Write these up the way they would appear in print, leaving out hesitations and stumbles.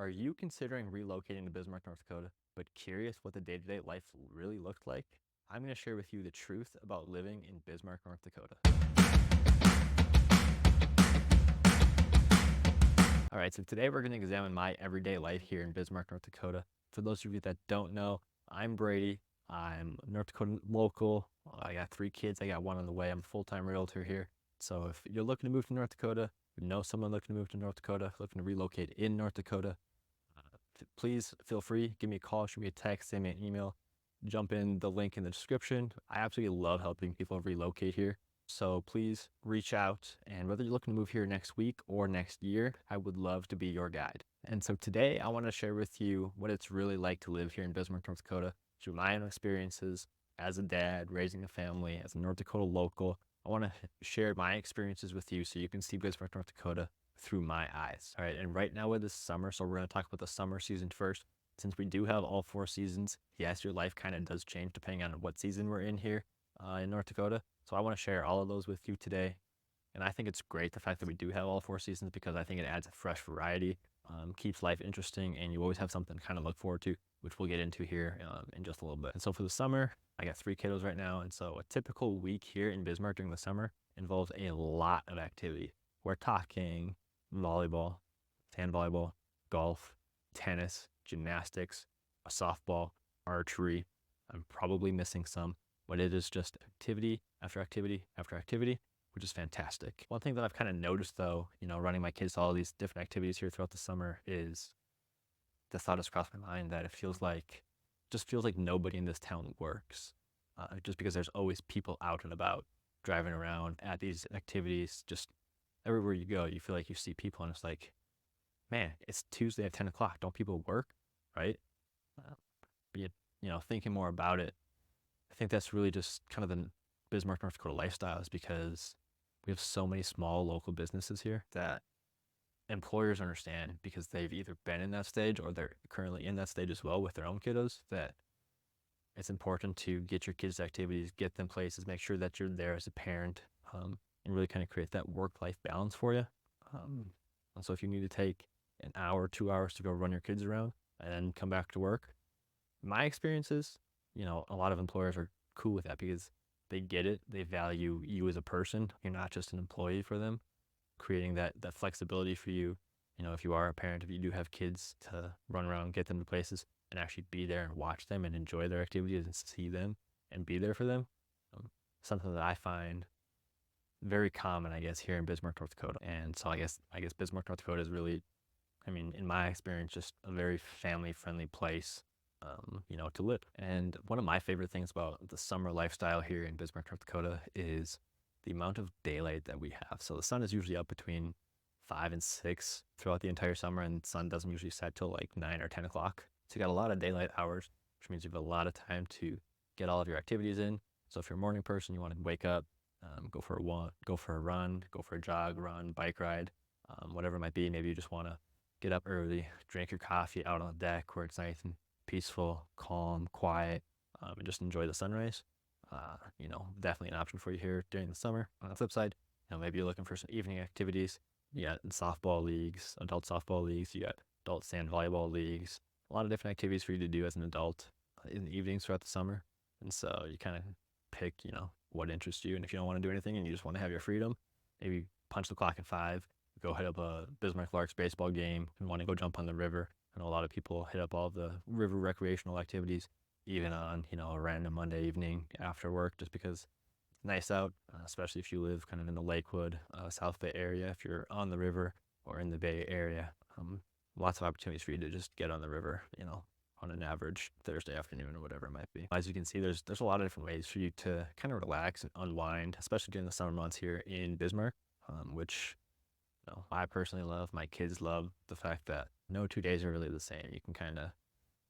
Are you considering relocating to Bismarck, North Dakota, but curious what the day-to-day life really looked like? I'm going to share with you the truth about living in Bismarck, North Dakota. All right, so today we're going to examine my everyday life here in Bismarck, North Dakota. For those of you that don't know, I'm Brady. I'm a North Dakota local. I got 3 kids. I got 1 on the way. I'm a full-time realtor here. So if you're looking to move to North Dakota, you know someone looking to move to North Dakota, looking to relocate in North Dakota, please feel free. Give me a call, shoot me a text, send me an email. Jump in the link in the description. I absolutely love helping people relocate here. So please reach out, and whether you're looking to move here next week or next year, I would love to be your guide. And so today I want to share with you what it's really like to live here in Bismarck, North Dakota, through my own experiences as a dad, raising a family, as a North Dakota local. I want to share my experiences with you so you can see Bismarck, North Dakota through my eyes. All right, and right now with this summer, so we're going to talk about the summer season first. Since we do have all 4 seasons, yes, your life kind of does change depending on what season we're in here in North Dakota. So I want to share all of those with you today. And I think it's great the fact that we do have all 4 seasons because I think it adds a fresh variety, keeps life interesting, and you always have something to kind of look forward to, which we'll get into here in just a little bit. And so for the summer, I got 3 kiddos right now. And so a typical week here in Bismarck during the summer involves a lot of activity. We're talking volleyball, sand volleyball, golf, tennis, gymnastics, a softball, archery. I'm probably missing some, but it is just activity after activity after activity, which is fantastic. One thing that I've kind of noticed though, running my kids to all these different activities here throughout the summer is the thought has crossed my mind that just feels like nobody in this town works. Just because there's always people out and about driving around at these activities, just everywhere you go, you feel like you see people and it's like, man, it's Tuesday at 10 o'clock. Don't people work? Right? Uh, but thinking more about it, I think that's really just kind of the Bismarck, North Dakota lifestyle is because we have so many small local businesses here that employers understand because they've either been in that stage or they're currently in that stage as well with their own kiddos, that it's important to get your kids activities, get them places, make sure that you're there as a parent, and really kind of create that work-life balance for you. And so if you need to take an hour, 2 hours to go run your kids around and then come back to work, my experiences, a lot of employers are cool with that because they get it. They value you as a person. You're not just an employee for them, creating that flexibility for you. If you are a parent, if you do have kids, to run around, get them to places and actually be there and watch them and enjoy their activities and see them and be there for them. Something that I find very common, I guess, here in Bismarck, North Dakota. And so I guess Bismarck, North Dakota is really, in my experience, just a very family-friendly place, to live. And one of my favorite things about the summer lifestyle here in Bismarck, North Dakota is the amount of daylight that we have. So the sun is usually up between 5 and 6 throughout the entire summer, and the sun doesn't usually set till like 9 or 10 o'clock. So you got a lot of daylight hours, which means you have a lot of time to get all of your activities in. So if you're a morning person, you want to wake up, go for a walk, go for a run, go for a jog, run, bike ride, whatever it might be. Maybe you just want to get up early, drink your coffee out on the deck where it's nice and peaceful, calm, quiet, and just enjoy the sunrise. Definitely an option for you here during the summer. On the flip side, maybe you're looking for some evening activities. You got softball leagues, adult softball leagues, you got adult sand volleyball leagues, a lot of different activities for you to do as an adult in the evenings throughout the summer. And so you kind of pick, what interests you. And if you don't want to do anything and you just want to have your freedom, maybe punch the clock at 5, go hit up a Bismarck Larks baseball game and want to go jump on the river. I know a lot of people hit up all the river recreational activities, even on, a random Monday evening after work, just because it's nice out, especially if you live kind of in the Lakewood, South Bay area. If you're on the river or in the Bay area, lots of opportunities for you to just get on the river, on an average Thursday afternoon or whatever it might be. As you can see, there's a lot of different ways for you to kind of relax and unwind, especially during the summer months here in Bismarck, which I personally love. My kids love the fact that no 2 days are really the same. You can kind of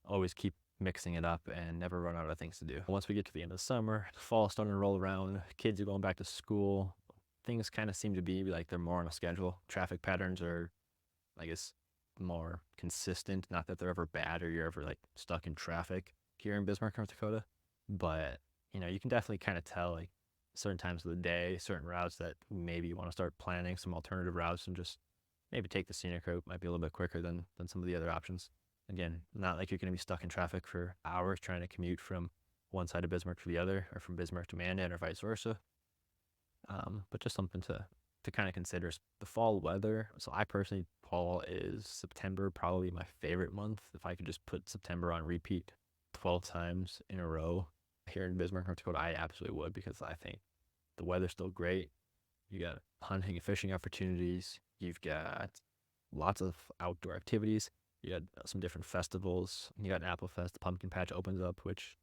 always keep mixing it up and never run out of things to do. Once we get to the end of the summer, fall's starting to roll around, kids are going back to school, things kind of seem to be like they're more on a schedule. Traffic patterns are, I guess, more consistent. Not that they're ever bad or you're ever like stuck in traffic here in Bismarck, North Dakota, but you can definitely kind of tell like certain times of the day, certain routes that maybe you want to start planning some alternative routes and just maybe take the scenic route. Might be a little bit quicker than some of the other options. Again, not like you're going to be stuck in traffic for hours trying to commute from one side of Bismarck to the other, or from Bismarck to Mandan, or vice versa. But just something to kind of consider. The fall weather. So I personally, fall is September, probably my favorite month. If I could just put September on repeat 12 times in a row here in Bismarck, North Dakota, I absolutely would, because I think the weather's still great. You got hunting and fishing opportunities. You've got lots of outdoor activities. You got some different festivals. You got Apple Fest. The Pumpkin Patch opens up, which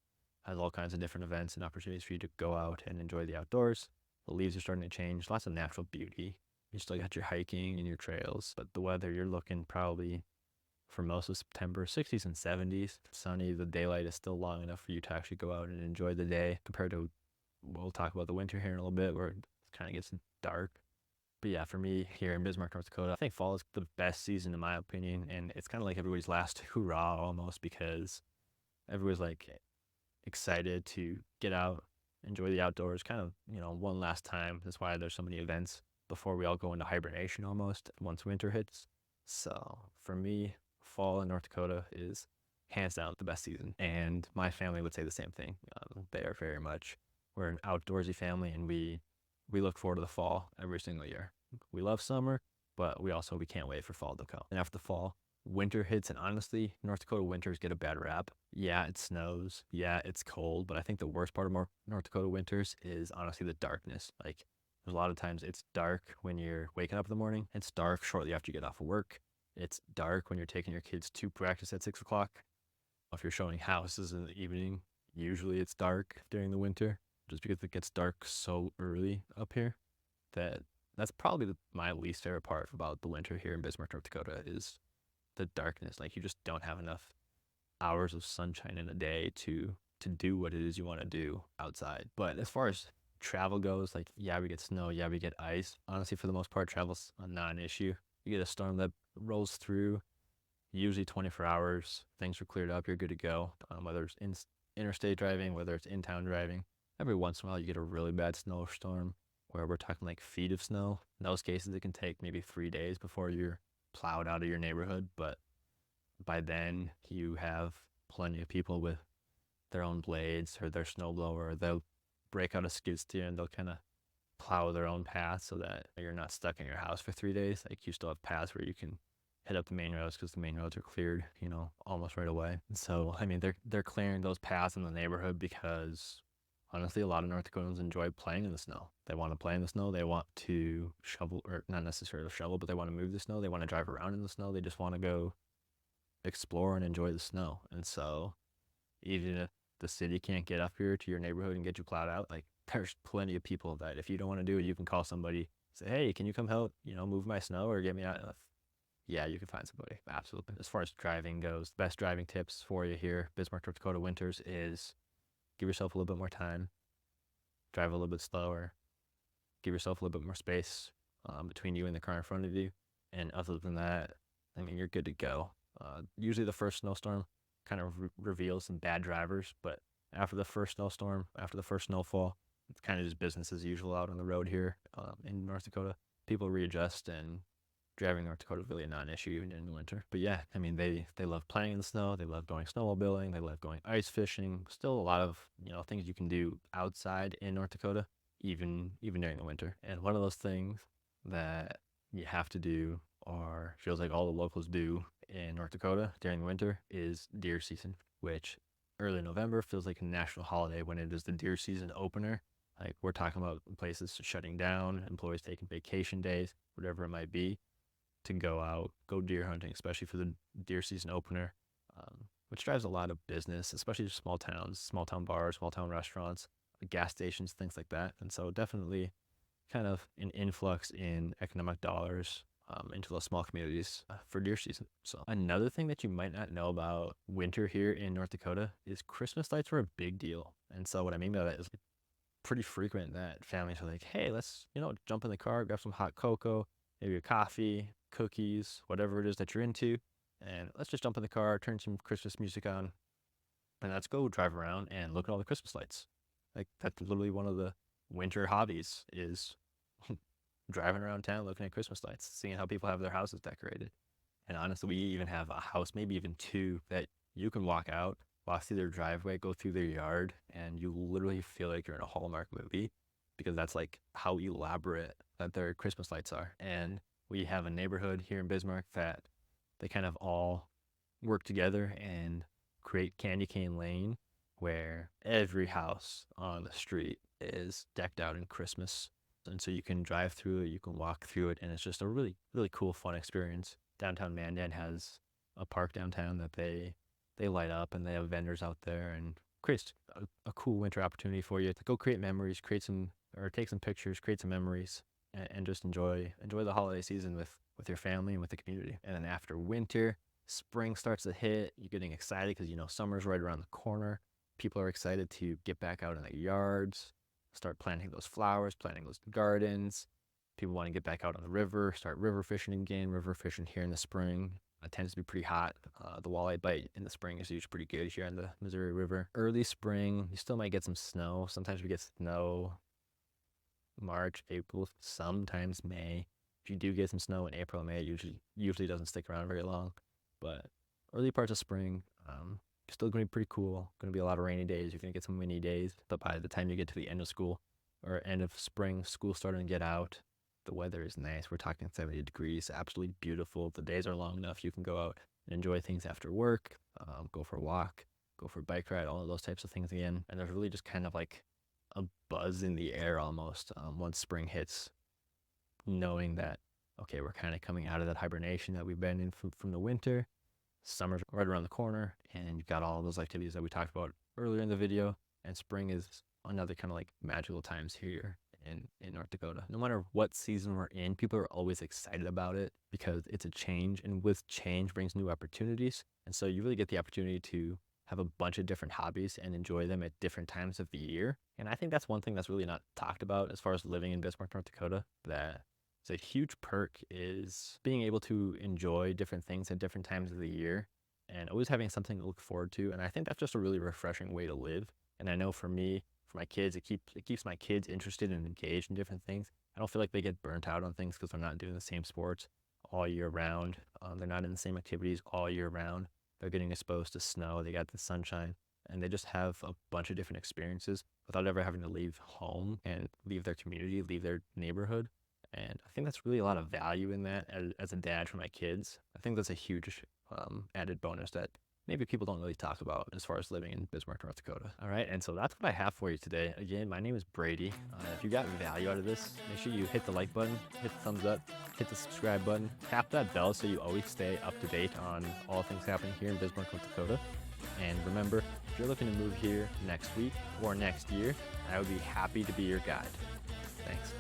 has all kinds of different events and opportunities for you to go out and enjoy the outdoors. The leaves are starting to change. Lots of natural beauty. You still got your hiking and your trails, but the weather, you're looking probably for most of September, 60s and 70s. Sunny, the daylight is still long enough for you to actually go out and enjoy the day, compared to, we'll talk about the winter here in a little bit, where it kind of gets dark. But yeah, for me here in Bismarck, North Dakota, I think fall is the best season in my opinion, and it's kind of like everybody's last hurrah almost, because everybody's like excited to get out, enjoy the outdoors, kind of, one last time. That's why there's so many events before we all go into hibernation almost once winter hits. So for me, fall in North Dakota is hands down the best season. And my family would say the same thing. They are very much, we're an outdoorsy family, and we look forward to the fall every single year. We love summer, but we can't wait for fall to come. And after the fall, winter hits, and honestly, North Dakota winters get a bad rap. Yeah, it snows. Yeah, it's cold, but I think the worst part of North Dakota winters is honestly the darkness. Like, there's a lot of times it's dark when you're waking up in the morning. It's dark shortly after you get off of work. It's dark when you're taking your kids to practice at 6 o'clock. If you're showing houses in the evening, usually it's dark during the winter, just because it gets dark so early up here. That's probably my least favorite part about the winter here in Bismarck, North Dakota, is the darkness. Like, you just don't have enough hours of sunshine in a day to do what it is you want to do outside. But as far as travel goes, like, yeah, we get snow, yeah, we get ice. Honestly, for the most part, travel's a non-issue. You get a storm that rolls through, usually 24 hours, things are cleared up, you're good to go. Whether it's interstate driving, whether it's in-town driving, every once in a while you get a really bad snowstorm where we're talking like feet of snow. In those cases, it can take maybe 3 days before you're plowed out of your neighborhood, but by then you have plenty of people with their own blades or their snowblower. They'll break out a skid steer and they'll kind of plow their own path so that you're not stuck in your house for 3 days. Like, you still have paths where you can hit up the main roads, because the main roads are cleared, almost right away. And so, I mean, they're clearing those paths in the neighborhood because honestly, a lot of North Dakotans enjoy playing in the snow. They want to play in the snow. They want to shovel, or not necessarily shovel, but they want to move the snow. They want to drive around in the snow. They just want to go explore and enjoy the snow. And so, even if the city can't get up here to your neighborhood and get you plowed out, like, there's plenty of people that if you don't want to do it, you can call somebody, say, hey, can you come help, move my snow or get me out? Yeah, you can find somebody. Absolutely. As far as driving goes, the best driving tips for you here, Bismarck, North Dakota winters, is give yourself a little bit more time, drive a little bit slower, give yourself a little bit more space between you and the car in front of you. And other than that, I mean, you're good to go. Usually the first snowstorm kind of reveals some bad drivers, but after the first snowstorm, after the first snowfall, it's kind of just business as usual out on the road here in North Dakota. People readjust, and driving North Dakota is really a non-issue even in the winter. But yeah, I mean, they love playing in the snow. They love going snowmobiling. They love going ice fishing. Still a lot of, things you can do outside in North Dakota, even during the winter. And one of those things that you have to do, or feels like all the locals do in North Dakota during the winter, is deer season, which early November feels like a national holiday when it is the deer season opener. Like, we're talking about places shutting down, employees taking vacation days, whatever it might be, to go out, go deer hunting, especially for the deer season opener, which drives a lot of business, especially small towns, small town bars, small town restaurants, gas stations, things like that. And so definitely kind of an influx in economic dollars into those small communities for deer season. So another thing that you might not know about winter here in North Dakota is Christmas lights are a big deal. And so what I mean by that is pretty frequent that families are like, hey, let's, jump in the car, grab some hot cocoa, maybe a coffee, cookies, whatever it is that you're into, and let's just jump in the car, turn some Christmas music on, and let's go drive around and look at all the Christmas lights. Like, that's literally one of the winter hobbies, is driving around town looking at Christmas lights, seeing how people have their houses decorated. And honestly, we even have a house, maybe even two, that you can walk out, walk through their driveway, go through their yard, and you literally feel like you're in a Hallmark movie because that's like how elaborate that their Christmas lights are. And we have a neighborhood here in Bismarck that they kind of all work together and create Candy Cane Lane, where every house on the street is decked out in Christmas. And so you can drive through it, you can walk through it, and it's just a really, really cool, fun experience. Downtown Mandan has a park downtown that they light up, and they have vendors out there, and creates a cool winter opportunity for you to go create memories, create some, or take some pictures, create some memories, and just enjoy the holiday season with your family and with the community. And then after winter, spring starts to hit. You're getting excited because you know summer's right around the corner. People are excited to get back out in the yards, start planting those flowers, planting those gardens. People want to get back out on the river, start river fishing again. River fishing here in the spring. It tends to be pretty hot. The walleye bite in the spring is usually pretty good here on the Missouri River. Early spring, you still might get some snow. Sometimes we get snow March, April, sometimes May. If you do get some snow in April and May, it usually doesn't stick around very long. But early parts of spring, still going to be pretty cool. Going to be a lot of rainy days. You're going to get some windy days. But by the time you get to the end of school or end of spring, school starting to get out, the weather is nice. We're talking 70 degrees, absolutely beautiful. The days are long enough. You can go out and enjoy things after work, go for a walk, go for a bike ride, all of those types of things again. And there's really just kind of like a buzz in the air almost once spring hits, knowing that, okay, we're kind of coming out of that hibernation that we've been in from the winter. Summer's right around the corner, and you've got all those activities that we talked about earlier in the video. And spring is another kind of like magical times here in North Dakota. No matter what season we're in, people are always excited about it because it's a change, and with change brings new opportunities. And so you really get the opportunity to have a bunch of different hobbies and enjoy them at different times of the year. And I think that's one thing that's really not talked about as far as living in Bismarck, North Dakota, that is a huge perk is being able to enjoy different things at different times of the year and always having something to look forward to. And I think that's just a really refreshing way to live. And I know for me, for my kids, it keeps my kids interested and engaged in different things. I don't feel like they get burnt out on things because they're not doing the same sports all year round. They're not in the same activities all year round. They're getting exposed to snow. They got the sunshine, and they just have a bunch of different experiences without ever having to leave home and leave their community, leave their neighborhood. And I think that's really a lot of value in that as a dad for my kids. I think that's a huge added bonus that maybe people don't really talk about as far as living in Bismarck, North Dakota. All right, and so that's what I have for you today. Again, my name is Brady. If you got value out of this, make sure you hit the like button, hit the thumbs up, hit the subscribe button, tap that bell so you always stay up to date on all things happening here in Bismarck, North Dakota. And remember, if you're looking to move here next week or next year, I would be happy to be your guide. Thanks.